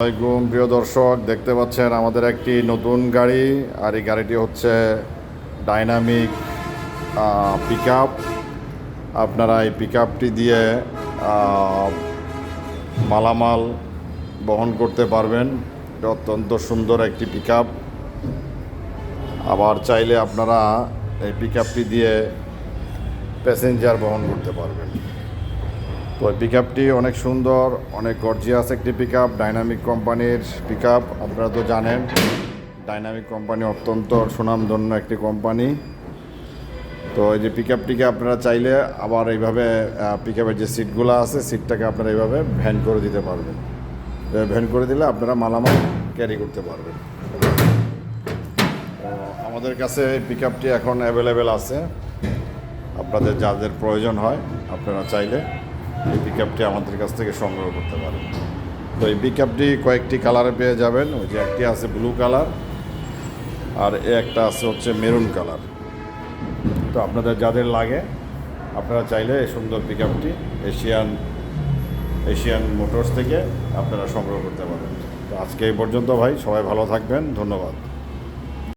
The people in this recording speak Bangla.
আসসালামাইকুম প্রিয় দর্শক, দেখতে পাচ্ছেন আমাদের একটি নতুন গাড়ি। আর এই গাড়িটি হচ্ছে ডাইনামিক পিকআপ। আপনারা এই পিকআপটি দিয়ে মালামাল বহন করতে পারবেন। এটা অত্যন্ত সুন্দর একটি পিকআপ। আবার চাইলে আপনারা এই পিকআপটি দিয়ে প্যাসেঞ্জার বহন করতে পারবেন। তো পিকআপটি অনেক সুন্দর, অনেক গর্জিয়াস একটি পিকআপ, ডাইনামিক কোম্পানির পিকআপ। আপনারা তো জানেন ডাইনামিক কোম্পানি অত্যন্ত সুনামধন্য একটি কোম্পানি। তো এই যে পিকআপটিকে আপনারা চাইলে আবার এইভাবে পিকআপের যে সিটগুলো আছে, সিটটাকে আপনারা এইভাবে ভ্যান করে দিতে পারবেন। ভ্যান করে দিলে আপনারা মালামাল ক্যারি করতে পারবেন। তো আমাদের কাছে পিকআপটি এখন অ্যাভেলেবেল আছে। আপনাদের যাদের প্রয়োজন হয় আপনারা চাইলে এই পিকআপটি আমাদের কাছ থেকে সংগ্রহ করতে পারেন। তো এই পিকআপটি কয়েকটি কালারে পেয়ে যাবেন। ওই যে একটি আছে ব্লু কালার, আর একটা আছে হচ্ছে মেরুন কালার। তো আপনাদের যাদের লাগে আপনারা চাইলে এই সুন্দর পিকআপটি এশিয়ান মোটরস থেকে আপনারা সংগ্রহ করতে পারেন। তো আজকে এই পর্যন্ত ভাই, সবাই ভালো থাকবেন, ধন্যবাদ।